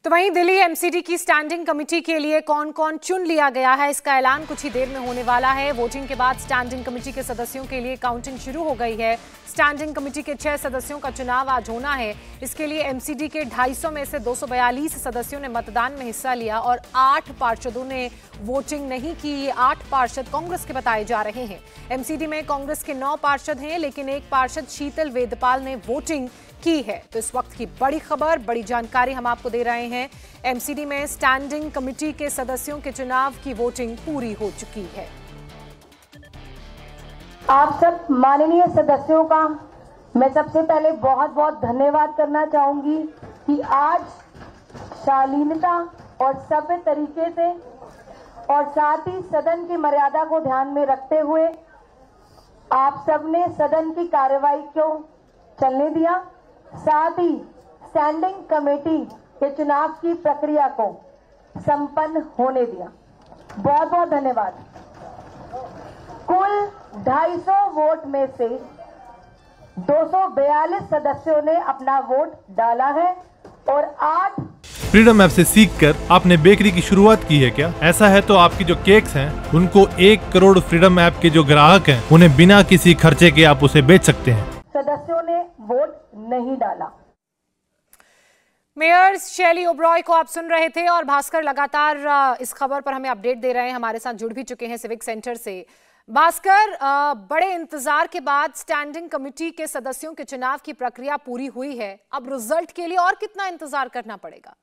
तो वहीं दिल्ली एमसीडी की स्टैंडिंग कमेटी के लिए कौन कौन चुन लिया गया है, इसका ऐलान कुछ ही देर में होने वाला है। वोटिंग के बाद स्टैंडिंग कमेटी के सदस्यों के लिए काउंटिंग शुरू हो गई है। स्टैंडिंग कमेटी के 6 सदस्यों का चुनाव आज होना है। इसके लिए एमसीडी के 250 में से 242 सदस्यों ने मतदान में हिस्सा लिया और 8 पार्षदों ने वोटिंग नहीं की। ये 8 पार्षद कांग्रेस के बताए जा रहे हैं। एमसीडी में कांग्रेस के 9 पार्षद हैं, लेकिन एक पार्षद शीतल वेदपाल ने वोटिंग की है। तो इस वक्त की बड़ी खबर, बड़ी जानकारी हम आपको दे रहे हैं। एमसीडी में स्टैंडिंग कमेटी के सदस्यों के चुनाव की वोटिंग पूरी हो चुकी है। आप सब माननीय सदस्यों का मैं सबसे पहले बहुत बहुत धन्यवाद करना चाहूंगी कि आज शालीनता और सभ्य तरीके से और साथ ही सदन की मर्यादा को ध्यान में रखते हुए आप सबने सदन की कार्यवाही को चलने दिया, साथ ही स्टैंडिंग कमेटी के चुनाव की प्रक्रिया को संपन्न होने दिया। बहुत बहुत धन्यवाद। कुल 250 वोट में से 242 सदस्यों ने अपना वोट डाला है और 8 फ्रीडम ऐप से सीखकर आपने बेकरी की शुरुआत की है क्या? ऐसा है तो आपकी जो केक्स हैं उनको 1 करोड़ फ्रीडम ऐप के जो ग्राहक हैं उन्हें बिना किसी खर्चे के आप उसे बेच सकते हैं। सदस्यों ने वोट नहीं डाला। मेयर शैली ओब्रॉय को आप सुन रहे थे और भास्कर लगातार इस खबर पर हमें अपडेट दे रहे हैं, हमारे साथ जुड़ भी चुके हैं सिविक सेंटर से। भास्कर, बड़े इंतजार के बाद स्टैंडिंग कमेटी के सदस्यों के चुनाव की प्रक्रिया पूरी हुई है। अब रिजल्ट के लिए और कितना इंतजार करना पड़ेगा?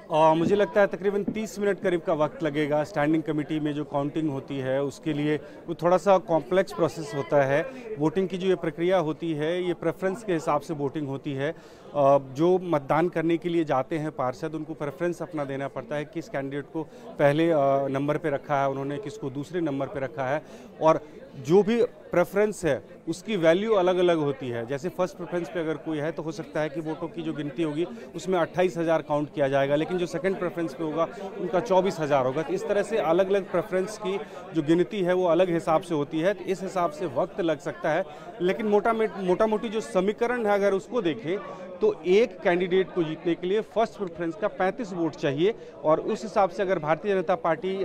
मुझे लगता है तकरीबन 30 मिनट करीब का वक्त लगेगा। स्टैंडिंग कमेटी में जो काउंटिंग होती है उसके लिए वो थोड़ा सा कॉम्प्लेक्स प्रोसेस होता है। वोटिंग की जो ये प्रक्रिया होती है ये प्रेफरेंस के हिसाब से वोटिंग होती है। जो मतदान करने के लिए जाते हैं पार्षद, उनको प्रेफरेंस अपना देना पड़ता है, किस कैंडिडेट को पहले नंबर पे रखा है उन्होंने, किसको दूसरे नंबर पे रखा है। और जो भी प्रेफरेंस है उसकी वैल्यू अलग अलग होती है। जैसे फर्स्ट प्रेफरेंस पे अगर कोई है तो हो सकता है कि वोटों की जो गिनती होगी उसमें 28,000 काउंट किया जाएगा, लेकिन जो सेकंड प्रेफरेंस पे होगा उनका 24,000 होगा। तो इस तरह से अलग अलग प्रेफरेंस की जो गिनती है वो अलग हिसाब से होती है। तो इस हिसाब से वक्त लग सकता है, लेकिन मोटा मोटी जो समीकरण है अगर उसको देखें तो एक कैंडिडेट को जीतने के लिए फर्स्ट प्रेफरेंस का 35 वोट चाहिए। और उस हिसाब से अगर भारतीय जनता पार्टी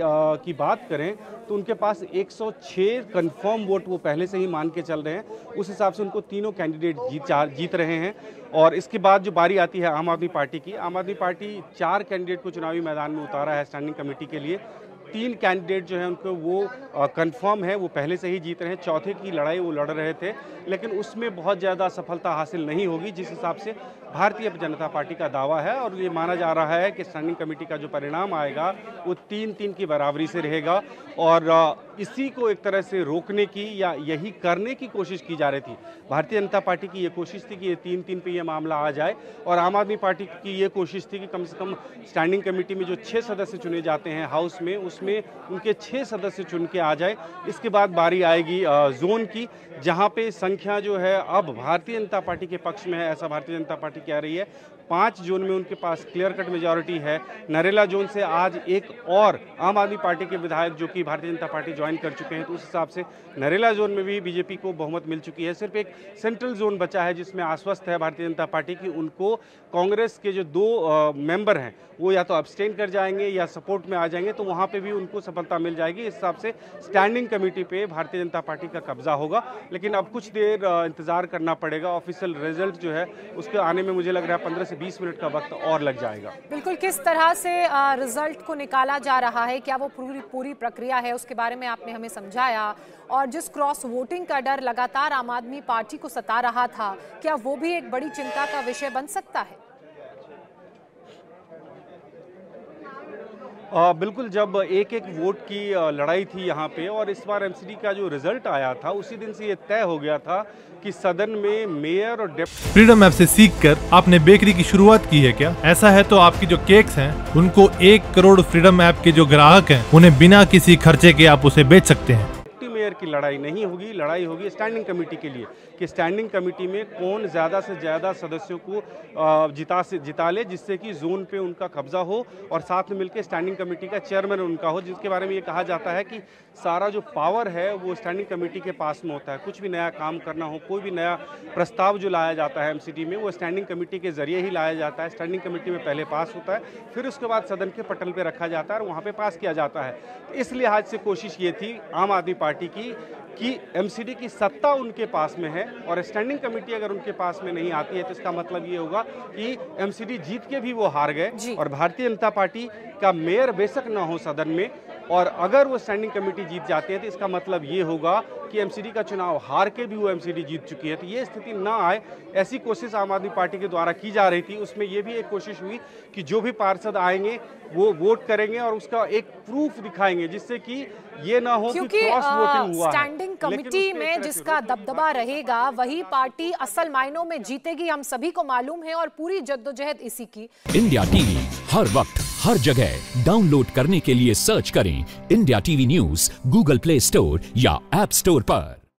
की बात करें तो उनके पास 106 कंफर्म वोट वो पहले से ही मान के चल रहे हैं। उस हिसाब से उनको तीनों कैंडिडेट जीत रहे हैं। और इसके बाद जो बारी आती है आम आदमी पार्टी की, आम आदमी पार्टी 4 कैंडिडेट को चुनावी मैदान में उतारा है स्टैंडिंग कमेटी के लिए। 3 कैंडिडेट जो है उनको वो कंफर्म है, वो पहले से ही जीत रहे हैं। चौथे की लड़ाई वो लड़ रहे थे, लेकिन उसमें बहुत ज़्यादा सफलता हासिल नहीं होगी जिस हिसाब से भारतीय जनता पार्टी का दावा है। और ये माना जा रहा है कि स्टैंडिंग कमेटी का जो परिणाम आएगा वो 3-3 की बराबरी से रहेगा। और इसी को एक तरह से रोकने की या यही करने की कोशिश की जा रही थी। भारतीय जनता पार्टी की ये कोशिश थी कि ये 3-3 पे ये मामला आ जाए, और आम आदमी पार्टी की ये कोशिश थी कि कम से कम स्टैंडिंग कमेटी में जो 6 सदस्य चुने जाते हैं हाउस में, उसमें उनके 6 सदस्य चुन के आ जाए। इसके बाद बारी आएगी जोन की, जहाँ पे संख्या जो है अब भारतीय जनता पार्टी के पक्ष में है, ऐसा भारतीय जनता पार्टी कह रही है। 5 जोन में उनके पास क्लियर कट मेजॉरिटी है। नरेला जोन से आज एक और आम आदमी पार्टी के विधायक जो कि भारतीय जनता पार्टी ज्वाइन कर चुके हैं, तो उस हिसाब से नरेला जोन में भी बीजेपी को बहुमत मिल चुकी है। सिर्फ एक सेंट्रल जोन बचा है जिसमें आश्वस्त है भारतीय जनता पार्टी की उनको कांग्रेस के जो 2 मेंबर हैं वो या तो अब्सटेन कर जाएंगे या सपोर्ट में आ जाएंगे, तो वहाँ पे भी उनको सफलता मिल जाएगी। इस हिसाब से स्टैंडिंग कमेटी पे भारतीय जनता पार्टी का कब्जा होगा। लेकिन अब कुछ देर इंतजार करना पड़ेगा। ऑफिशियल रिजल्ट जो है उसके आने में मुझे लग रहा है 15 से 20 मिनट का वक्त और लग जाएगा। बिल्कुल, किस तरह से रिजल्ट को निकाला जा रहा है, क्या वो पूरी प्रक्रिया है, उसके बारे में आपने हमें समझाया। और जिस क्रॉस वोटिंग का डर लगातार आम आदमी पार्टी को सता रहा था, क्या वो भी एक बड़ी चिंता का विषय बन सकता है? बिल्कुल, जब एक वोट की लड़ाई थी यहाँ पे, और इस बार एमसीडी का जो रिजल्ट आया था उसी दिन से ये तय हो गया था कि सदन में मेयर और डेप्यूटी। फ्रीडम ऐप से सीखकर आपने बेकरी की शुरुआत की है क्या? ऐसा है तो आपकी जो केक्स हैं उनको 1 करोड़ फ्रीडम ऐप के जो ग्राहक हैं उन्हें बिना किसी खर्चे के आप उसे बेच सकते हैं। चेयर की लड़ाई नहीं होगी, लड़ाई होगी स्टैंडिंग कमेटी के लिए कि स्टैंडिंग कमेटी में कौन ज़्यादा से ज़्यादा सदस्यों को जिता ले, जिससे कि जोन पे उनका कब्जा हो और साथ में मिलकर स्टैंडिंग कमेटी का चेयरमैन उनका हो, जिसके बारे में ये कहा जाता है कि सारा जो पावर है वो स्टैंडिंग कमेटी के पास में होता है। कुछ भी नया काम करना हो, कोई भी नया प्रस्ताव जो लाया जाता है एमसीडी में, वो स्टैंडिंग कमेटी के जरिए ही लाया जाता है। स्टैंडिंग कमेटी में पहले पास होता है, फिर उसके बाद सदन के पटल पे रखा जाता है और वहाँ पे पास किया जाता है। तो इस लिहाज से कोशिश ये थी आम आदमी पार्टी की कि एमसीडी की सत्ता उनके पास में है और स्टैंडिंग कमेटी अगर उनके पास में नहीं आती है तो इसका मतलब ये होगा कि एमसीडी जीत के भी वो हार गए और भारतीय जनता पार्टी का मेयर बेशक ना हो सदन में, और अगर वो स्टैंडिंग कमेटी जीत जाती है तो इसका मतलब ये होगा कि एमसीडी का चुनाव हार के भी वो एमसीडी जीत चुकी है। तो ये स्थिति ना आए, ऐसी कोशिश आम आदमी पार्टी के द्वारा की जा रही थी। उसमें ये भी एक कोशिश हुई कि जो भी पार्षद आएंगे वो वोट करेंगे और उसका एक प्रूफ दिखाएंगे, जिससे कि ये ना हो कि क्रॉस वोटिंग हुआ है। स्टैंडिंग कमेटी में जिसका दबदबा रहेगा वही पार्टी असल मायनों में जीतेगी, हम सभी को मालूम है और पूरी जद्दोजहद इसी की। इंडिया टीवी हर वक्त हर जगह डाउनलोड करने के लिए सर्च करें India TV news Google play store या ऐप स्टोर पर।